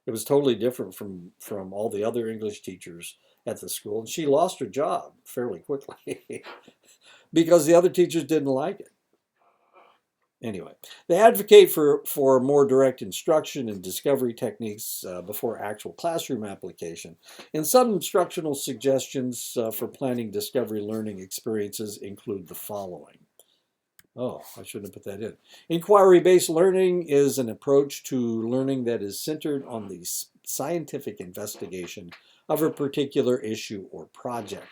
It was totally different from all the other English teachers at the school. And she lost her job fairly quickly because the other teachers didn't like it. Anyway, they advocate for more direct instruction and discovery techniques before actual classroom application. And some instructional suggestions for planning discovery learning experiences include the following. Oh, I shouldn't have put that in. Inquiry-based learning is an approach to learning that is centered on the scientific investigation of a particular issue or project.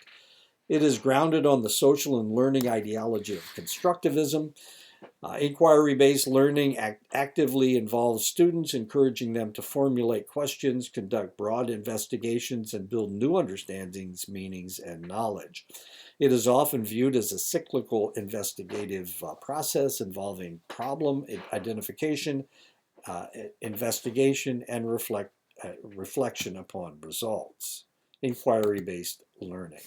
It is grounded on the social and learning ideology of constructivism. Inquiry-based learning actively involves students, encouraging them to formulate questions, conduct broad investigations, and build new understandings, meanings, and knowledge. It is often viewed as a cyclical investigative process involving problem identification, uh, investigation, and reflection upon results. Inquiry-based learning.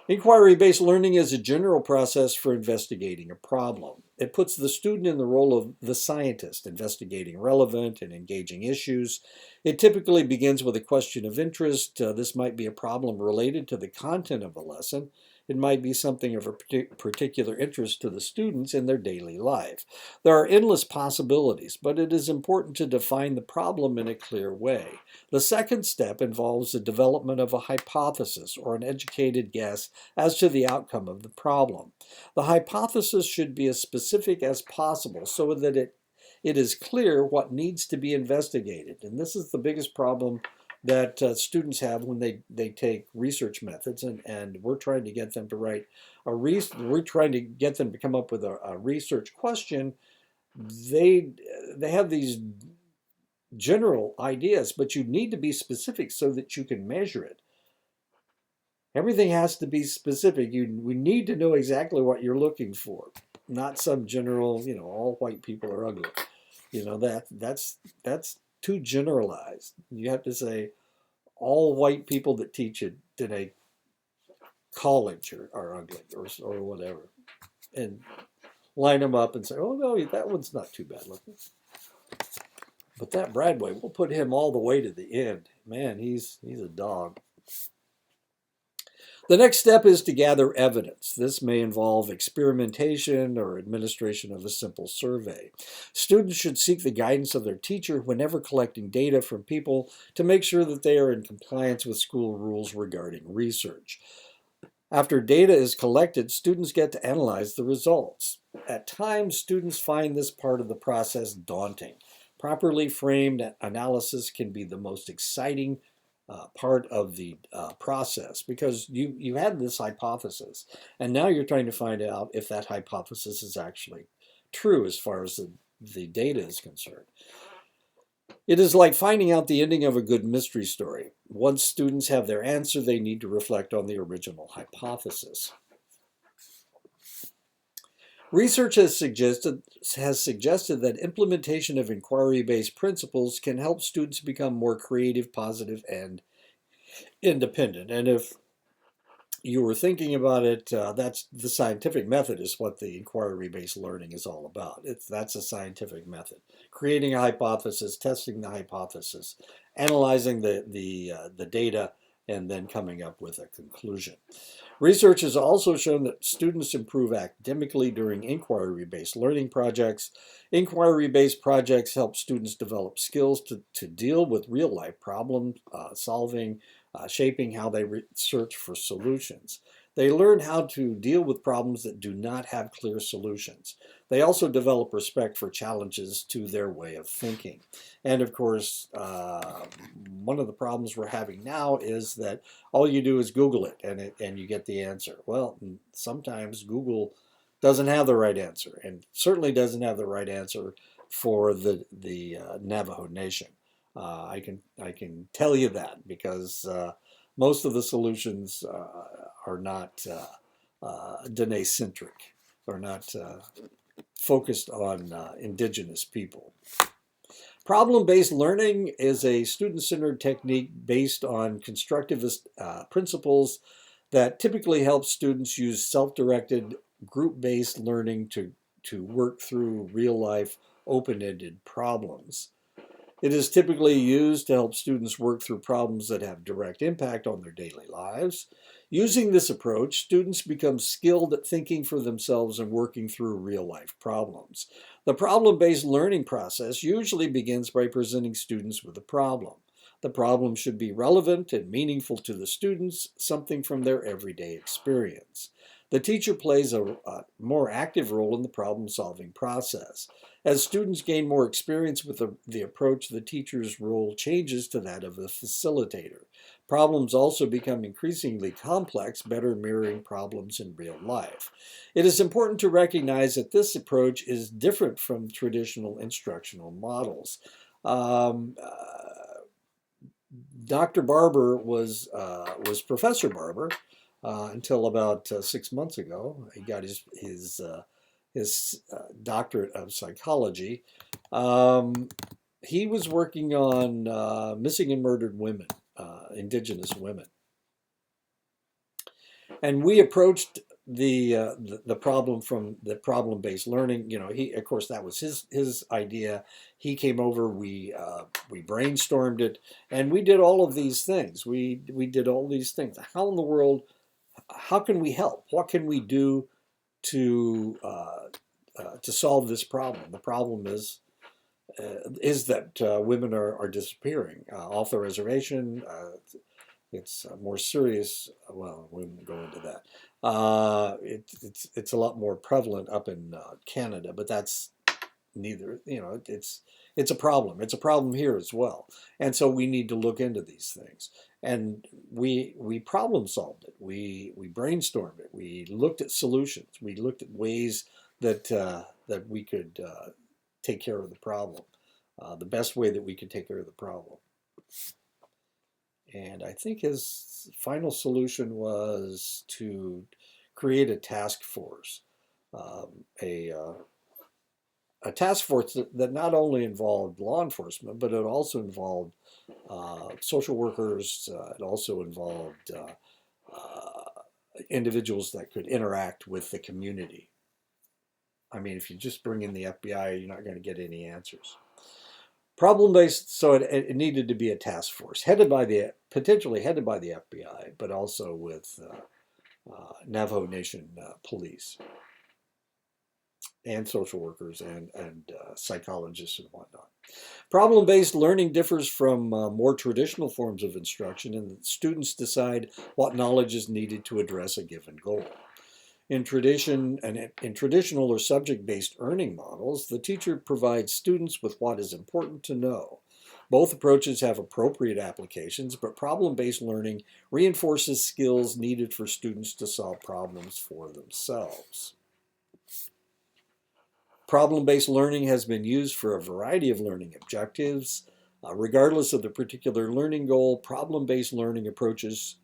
Inquiry-based learning is a general process for investigating a problem. It puts the student in the role of the scientist, investigating relevant and engaging issues. It typically begins with a question of interest. This might be a problem related to the content of a lesson. It might be something of a particular interest to the students in their daily life. There are endless possibilities, but it is important to define the problem in a clear way. The second step involves the development of a hypothesis or an educated guess as to the outcome of the problem. The hypothesis should be as specific as possible so that it is clear what needs to be investigated. And this is the biggest problem that students have when they take research methods, and we're trying to get them to write we're trying to get them to come up with a research question. They have these general ideas, but you need to be specific so that you can measure it. Everything has to be specific. We need to know exactly what you're looking for, not some general, all white people are ugly. That's too generalized. You have to say all white people that teach at a college are ugly or whatever, and line them up and say, oh no, that one's not too bad looking. But that Bradway, we'll put him all the way to the end. Man, he's a dog. The next step is to gather evidence. This may involve experimentation or administration of a simple survey. Students should seek the guidance of their teacher whenever collecting data from people to make sure that they are in compliance with school rules regarding research. After data is collected, students get to analyze the results. At times, students find this part of the process daunting. Properly framed analysis can be the most exciting part of the process, because you had this hypothesis and now you're trying to find out if that hypothesis is actually true as far as the data is concerned. It is like finding out the ending of a good mystery story. Once students have their answer, they need to reflect on the original hypothesis. Research has suggested that implementation of inquiry-based principles can help students become more creative, positive, and independent. And if you were thinking about it, that's the scientific method is what the inquiry-based learning is all about. That's a scientific method. Creating a hypothesis, testing the hypothesis, analyzing the data, and then coming up with a conclusion. Research has also shown that students improve academically during inquiry-based learning projects. Inquiry-based projects help students develop skills to deal with real-life problem solving, shaping how they search for solutions. They learn how to deal with problems that do not have clear solutions. They also develop respect for challenges to their way of thinking. And of course, one of the problems we're having now is that all you do is Google it and you get the answer. Well, sometimes Google doesn't have the right answer, and certainly doesn't have the right answer for the Navajo Nation. I can tell you that because most of the solutions are not Dene-centric, are not focused on indigenous people. Problem-based learning is a student-centered technique based on constructivist principles that typically help students use self-directed, group-based learning to work through real-life, open-ended problems. It is typically used to help students work through problems that have direct impact on their daily lives. Using this approach, students become skilled at thinking for themselves and working through real-life problems. The problem-based learning process usually begins by presenting students with a problem. The problem should be relevant and meaningful to the students, something from their everyday experience. The teacher plays a more active role in the problem-solving process. As students gain more experience with the approach, the teacher's role changes to that of the facilitator. Problems also become increasingly complex, better mirroring problems in real life. It is important to recognize that this approach is different from traditional instructional models. Um, uh, Dr. Barber was Professor Barber until about 6 months ago. He got his doctorate of psychology. Um, he was working on missing and murdered women, indigenous women, and we approached the problem from the problem-based learning. You know, he, of course, that was his idea. He came over. We brainstormed it, and we did all of these things. We did all these things. How in the world? How can we help? What can we do to solve this problem? The problem is that women are disappearing off the reservation. It's more serious. Well, we won't go into that. It's a lot more prevalent up in Canada, but that's neither. You know, it's a problem. It's a problem here as well, and so we need to look into these things. And we problem solved it. We brainstormed it. We looked at solutions. We looked at ways that we could take care of the problem, the best way that we could take care of the problem. And I think his final solution was to create a task force, um, a, uh, a task force that not only involved law enforcement, but it also involved social workers. It also involved individuals that could interact with the community. I mean, if you just bring in the FBI, you're not going to get any answers. Problem based, so it needed to be a task force headed by potentially headed by the FBI, but also with Navajo Nation police and social workers and psychologists and whatnot. Problem based learning differs from more traditional forms of instruction in that students decide what knowledge is needed to address a given goal. In traditional or subject-based earning models, the teacher provides students with what is important to know. Both approaches have appropriate applications, but problem-based learning reinforces skills needed for students to solve problems for themselves. Problem-based learning has been used for a variety of learning objectives. Regardless of the particular learning goal, problem-based learning approaches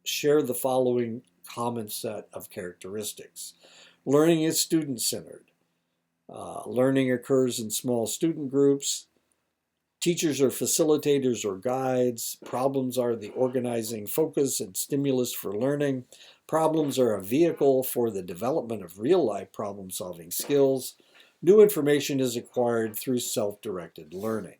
share the following common set of characteristics. Learning is student-centered. Learning occurs in small student groups. Teachers are facilitators or guides. Problems are the organizing focus and stimulus for learning. Problems are a vehicle for the development of real-life problem-solving skills. New information is acquired through self-directed learning.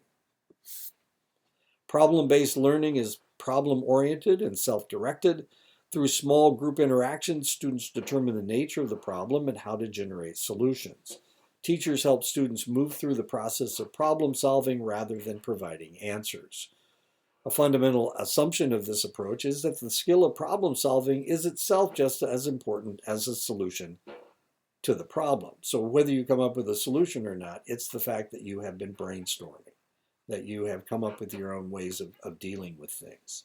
Problem-based learning is problem-oriented and self-directed. Through small group interactions, students determine the nature of the problem and how to generate solutions. Teachers help students move through the process of problem solving rather than providing answers. A fundamental assumption of this approach is that the skill of problem solving is itself just as important as a solution to the problem. So whether you come up with a solution or not, it's the fact that you have been brainstorming, that you have come up with your own ways of dealing with things.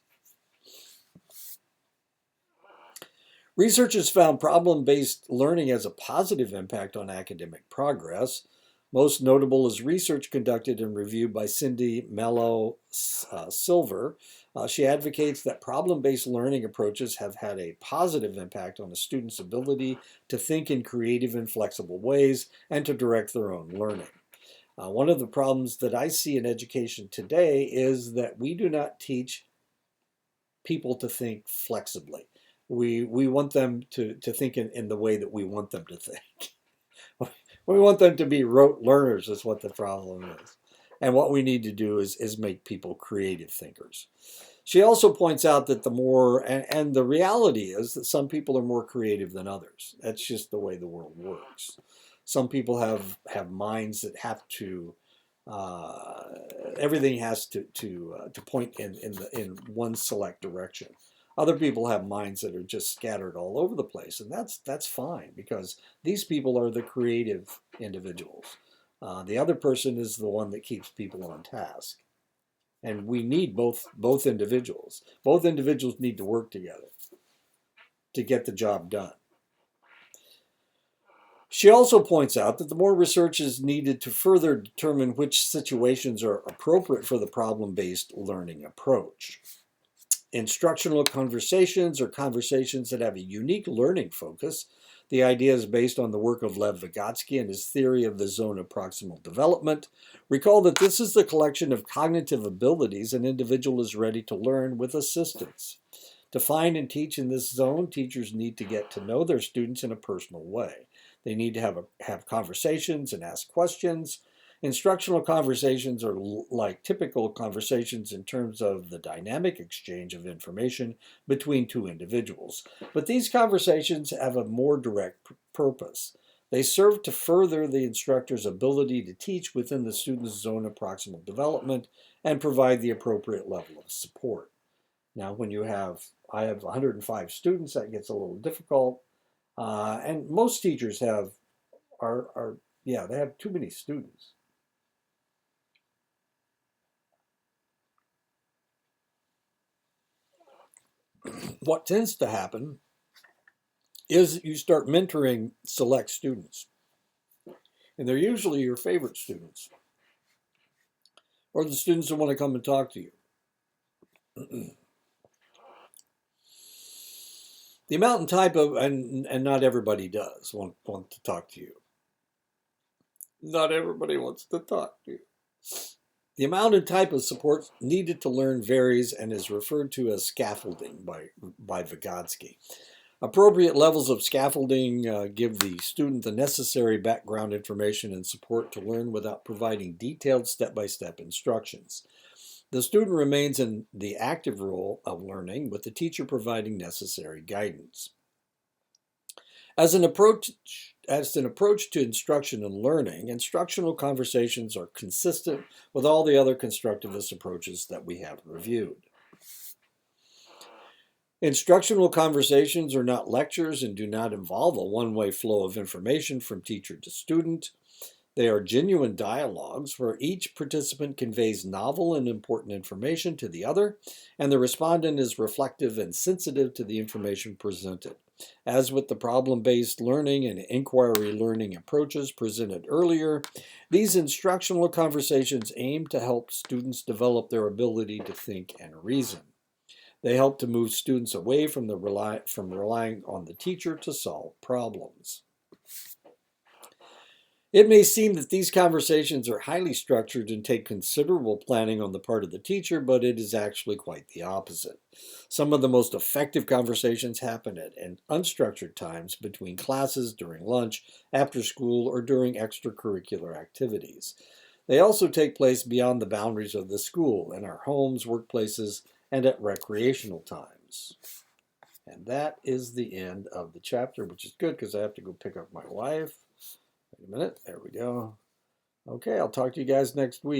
Research has found problem-based learning has a positive impact on academic progress. Most notable is research conducted and reviewed by Cindy Mello Silver. She advocates that problem-based learning approaches have had a positive impact on a student's ability to think in creative and flexible ways and to direct their own learning. One of the problems that I see in education today is that we do not teach people to think flexibly. We want them to think in the way that we want them to think. We want them to be rote learners is what the problem is. And what we need to do is make people creative thinkers. She also points out that and the reality is that some people are more creative than others. That's just the way the world works. Some people have minds that have to, everything has to point in one select direction. Other people have minds that are just scattered all over the place, and that's fine because these people are the creative individuals. The other person is the one that keeps people on task. And we need both individuals. Both individuals need to work together to get the job done. She also points out that the more research is needed to further determine which situations are appropriate for the problem-based learning approach. Instructional conversations are conversations that have a unique learning focus. The idea is based on the work of Lev Vygotsky and his theory of the zone of proximal development. Recall that this is the collection of cognitive abilities an individual is ready to learn with assistance. To find and teach in this zone, teachers need to get to know their students in a personal way. They need to have conversations and ask questions. Instructional conversations are like typical conversations in terms of the dynamic exchange of information between two individuals. But these conversations have a more direct purpose. They serve to further the instructor's ability to teach within the student's zone of proximal development and provide the appropriate level of support. Now, when I have 105 students, that gets a little difficult. And most teachers they have too many students. What tends to happen is you start mentoring select students. And they're usually your favorite students, or the students that want to come and talk to you. The amount and type of, and not everybody does want to talk to you. Not everybody wants to talk to you. The amount and type of support needed to learn varies and is referred to as scaffolding by Vygotsky. Appropriate levels of scaffolding give the student the necessary background information and support to learn without providing detailed step-by-step instructions. The student remains in the active role of learning, with the teacher providing necessary guidance. As an approach to instruction and learning, instructional conversations are consistent with all the other constructivist approaches that we have reviewed. Instructional conversations are not lectures and do not involve a one-way flow of information from teacher to student. They are genuine dialogues where each participant conveys novel and important information to the other, and the respondent is reflective and sensitive to the information presented. As with the problem-based learning and inquiry learning approaches presented earlier, these instructional conversations aim to help students develop their ability to think and reason. They help to move students away from relying on the teacher to solve problems. It may seem that these conversations are highly structured and take considerable planning on the part of the teacher, but it is actually quite the opposite. Some of the most effective conversations happen at unstructured times between classes, during lunch, after school, or during extracurricular activities. They also take place beyond the boundaries of the school, in our homes, workplaces, and at recreational times. And that is the end of the chapter, which is good because I have to go pick up my wife. Wait a minute. There we go. Okay, I'll talk to you guys next week.